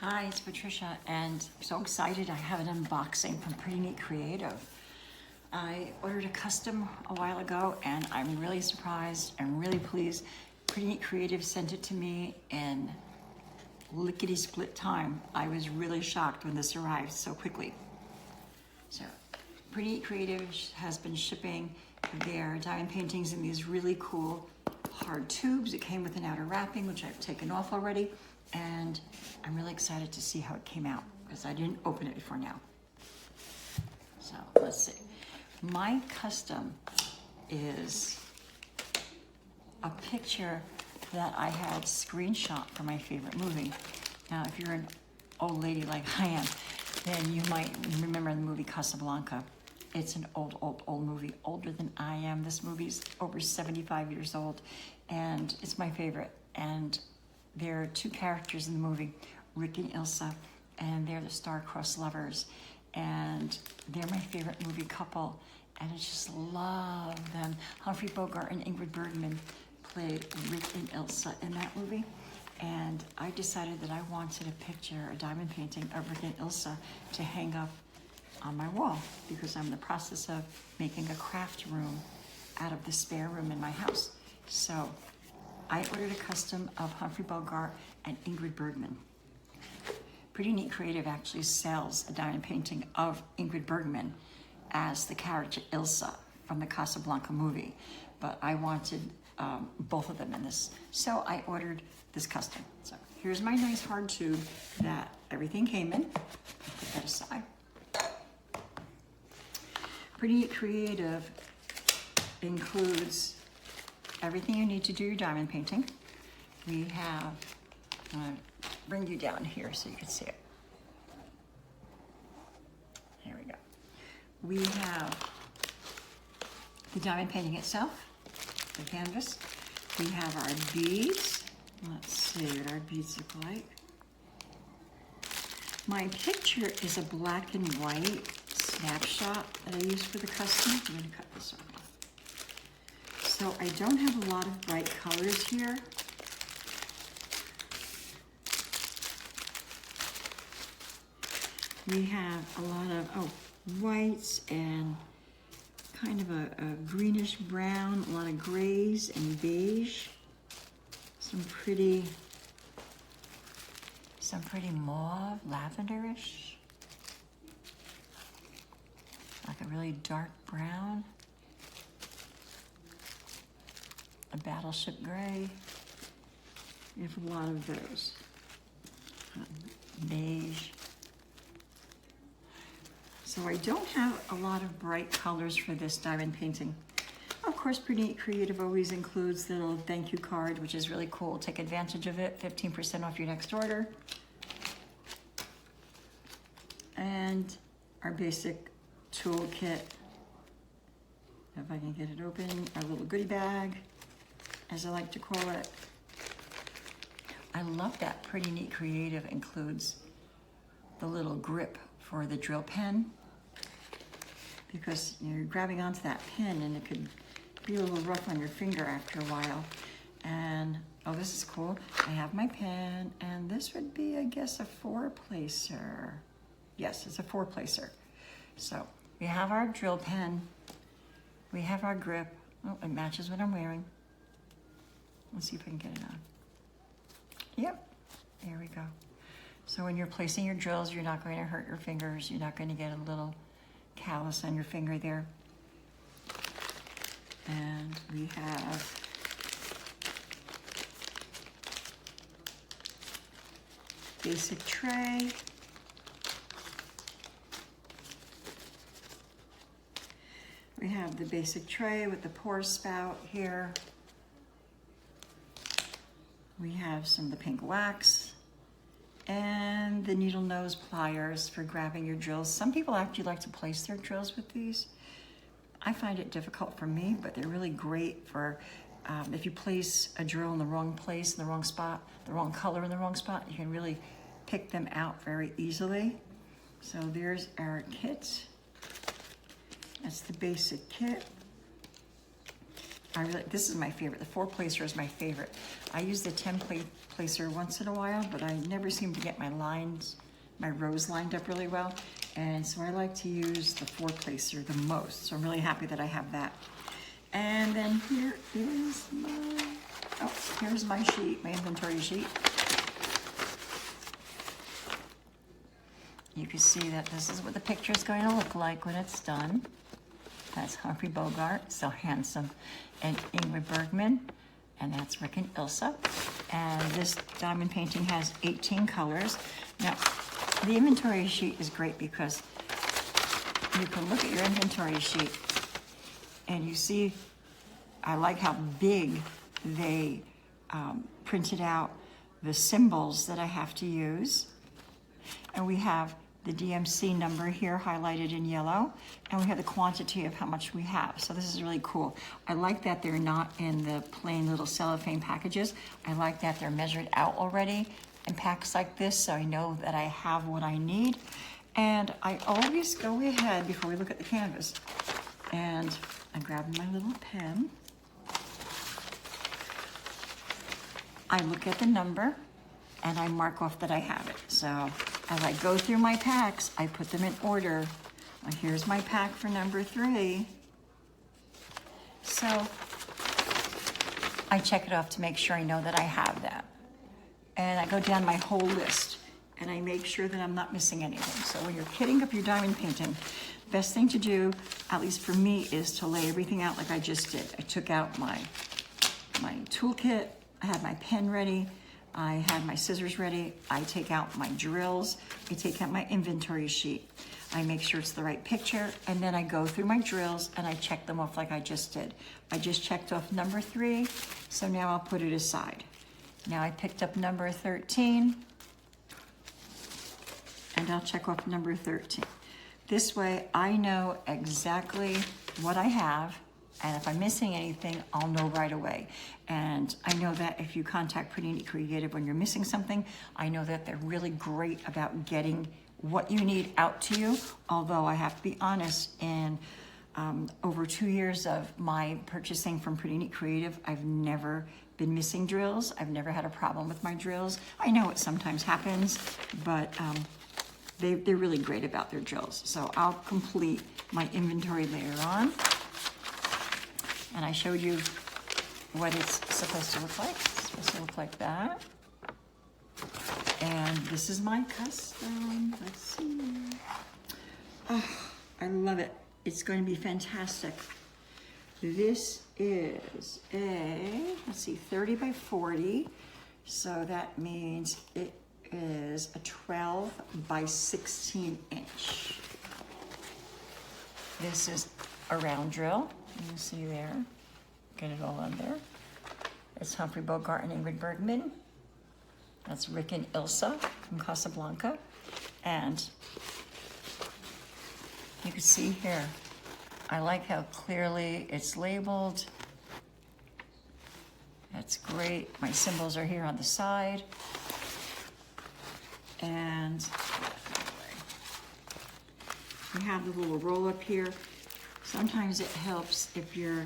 Hi, it's Patricia, and I'm so excited. I have an unboxing from Pretty Neat Creative. I ordered a custom a while ago, and I'm really surprised and really pleased. Pretty Neat Creative sent it to me in lickety-split time. I was really shocked when this arrived so quickly. So, Pretty Neat Creative has been shipping their diamond paintings in these really cool hard tubes. It came with an outer wrapping, which I've taken off already. And I'm really excited to see how it came out because I didn't open it before now. So let's see. My custom is a picture that I had screenshot from my favorite movie. Now, if you're an old lady like I am, then you might remember the movie Casablanca. It's an old movie, older than I am. This movie's over 75 years old, and it's my favorite. And there are two characters in the movie, Rick and Ilsa, and they're the star-crossed lovers. And they're my favorite movie couple, and I just love them. Humphrey Bogart and Ingrid Bergman played Rick and Ilsa in that movie. And I decided that I wanted a picture, a diamond painting of Rick and Ilsa to hang up on my wall because I'm in the process of making a craft room out of the spare room in my house. So I ordered a custom of Humphrey Bogart and Ingrid Bergman. Pretty Neat Creative actually sells a diamond painting of Ingrid Bergman as the character Ilsa from the Casablanca movie, but I wanted both of them in this, so I ordered this custom. So here's my nice hard tube that everything came in. I'll put that aside. Pretty Neat Creative includes everything you need to do your diamond painting. We have, I'm gonna bring you down here so you can see it. Here we go. We have the diamond painting itself, the canvas. We have our beads. Let's see what our beads look like. My picture is a black and white snapshot that I use for the custom. I'm gonna cut this off. So I don't have a lot of bright colors here. We have a lot of whites and kind of a greenish brown, a lot of grays and beige. Some pretty mauve, lavenderish. Like a really dark brown. A battleship gray. We have a lot of those. Beige. So I don't have a lot of bright colors for this diamond painting. Of course, Pretty Neat Creative always includes the little thank you card, which is really cool. Take advantage of it, 15% off your next order. And our basic toolkit. If I can get it open, our little goodie bag, as I like to call it. I love that Pretty Neat Creative includes the little grip for the drill pen because you're grabbing onto that pin and it could be a little rough on your finger after a while. And, oh, this is cool. I have my pen, and this would be, I guess, a 4-placer. Yes, it's a 4-placer. So we have our drill pen. We have our grip. Oh, it matches what I'm wearing. Let's see if I can get it on. Yep, there we go. So when you're placing your drills, you're not going to hurt your fingers. You're not going to get a little callus on your finger there. And we have basic tray. We have the basic tray with the pour spout here. We have some of the pink wax and the needle nose pliers for grabbing your drills. Some people actually like to place their drills with these. I find it difficult for me, but they're really great for if you place a drill in the wrong place, in the wrong spot, the wrong color in the wrong spot, you can really pick them out very easily. So there's our kit. That's the basic kit. This is my favorite. The 4-placer is my favorite. I use the 10-placer once in a while, but I never seem to get my rows lined up really well. And so I like to use the 4-placer the most. So I'm really happy that I have that. And then here's my sheet, my inventory sheet. You can see that this is what the picture is going to look like when it's done. That's Humphrey Bogart, so handsome, and Ingrid Bergman, and that's Rick and Ilsa. And this diamond painting has 18 colors. Now, the inventory sheet is great because you can look at your inventory sheet and you see, I like how big they printed out the symbols that I have to use. And we have the DMC number here highlighted in yellow, and we have the quantity of how much we have. So this is really cool. I like that they're not in the plain little cellophane packages. I like that they're measured out already in packs like this, so I know that I have what I need. And I always go ahead before we look at the canvas, and I grab my little pen. I look at the number, and I mark off that I have it. So as I go through my packs, I put them in order. Well, here's my pack for number 3. So I check it off to make sure I know that I have that. And I go down my whole list and I make sure that I'm not missing anything. So when you're kitting up your diamond painting, best thing to do, at least for me, is to lay everything out like I just did. I took out my toolkit, I had my pen ready, I had my scissors ready, I take out my drills, I take out my inventory sheet, I make sure it's the right picture, and then I go through my drills and I check them off like I just did. I just checked off number 3, so now I'll put it aside. Now I picked up number 13, and I'll check off number 13. This way I know exactly what I have, and if I'm missing anything, I'll know right away. And I know that if you contact Pretty Neat Creative when you're missing something, I know that they're really great about getting what you need out to you. Although I have to be honest, in over 2 years of my purchasing from Pretty Neat Creative, I've never been missing drills. I've never had a problem with my drills. I know it sometimes happens, but they're really great about their drills. So I'll complete my inventory later on. And I showed you what it's supposed to look like. It's supposed to look like that. And this is my custom. Let's see. Oh, I love it. It's going to be fantastic. This is a, let's see, 30 by 40. So that means it is a 12 by 16 inch. This is a round drill. You see there, get it all on there. It's Humphrey Bogart and Ingrid Bergman. That's Rick and Ilsa from Casablanca. And you can see here, I like how clearly it's labeled. That's great. My symbols are here on the side. And we have the little roll up here. Sometimes it helps if your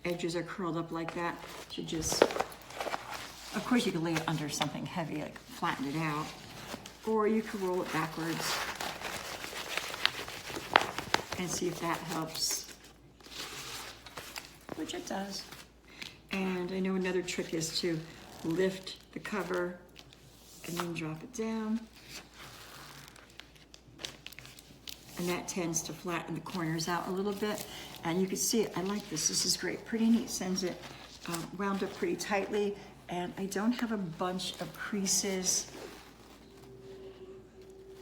edges are curled up like that to just, of course you can lay it under something heavy, like flatten it out, or you can roll it backwards and see if that helps, which it does. And I know another trick is to lift the cover and then drop it down. And that tends to flatten the corners out a little bit. And you can see it, I like this, this is great. Pretty Neat sends it wound up pretty tightly, and I don't have a bunch of creases.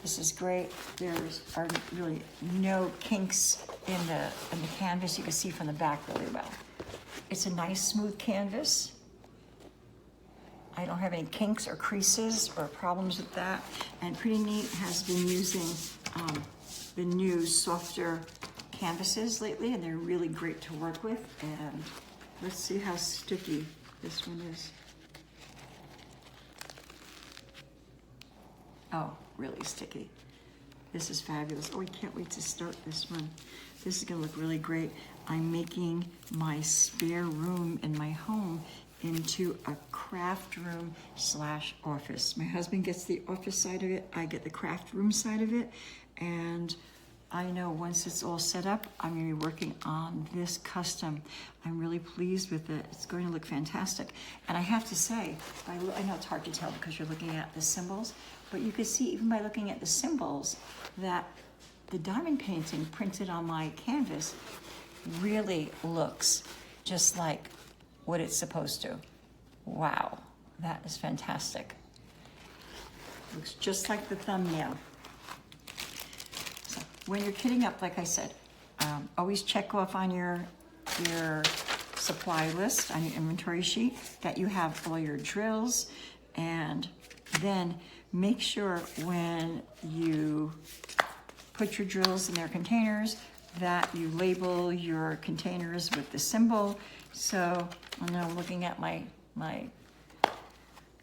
This is great. There are really no kinks in the canvas. You can see from the back really well. It's a nice smooth canvas. I don't have any kinks or creases or problems with that. And Pretty Neat has been using the new softer canvases lately, and they're really great to work with. And let's see how sticky this one is. Oh, really sticky. This is fabulous. Oh, I can't wait to start this one. This is gonna look really great. I'm making my spare room in my home into a craft room / office. My husband gets the office side of it, I get the craft room side of it, and I know once it's all set up, I'm gonna be working on this custom. I'm really pleased with it. It's going to look fantastic. And I have to say, I know it's hard to tell because you're looking at the symbols, but you can see even by looking at the symbols that the diamond painting printed on my canvas really looks just like what it's supposed to. Wow, that is fantastic. Looks just like the thumbnail. So when you're kitting up, like I said, always check off on your supply list, on your inventory sheet, that you have all your drills, and then make sure when you put your drills in their containers that you label your containers with the symbol. So I know I'm looking at my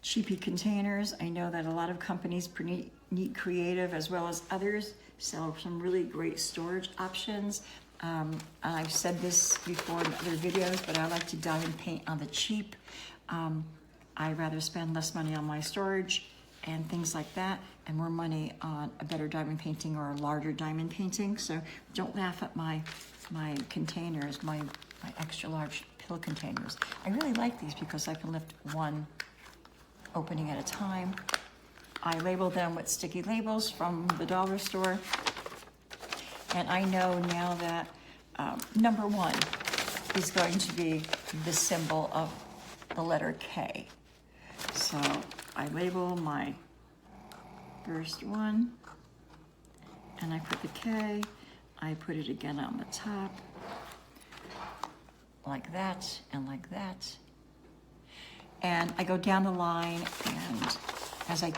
cheapy containers. I know that a lot of companies, Pretty Neat Creative as well as others, sell some really great storage options. I've said this before in other videos, but I like to diamond paint on the cheap. I'd rather spend less money on my storage and things like that, and more money on a better diamond painting or a larger diamond painting. So don't laugh at my containers, my extra large pill containers. I really like these because I can lift one opening at a time. I label them with sticky labels from the dollar store. And I know now that number 1 is going to be the symbol of the letter K. So I label my first one, and I put the K. I put it again on the top, like that and like that. And I go down the line, and as I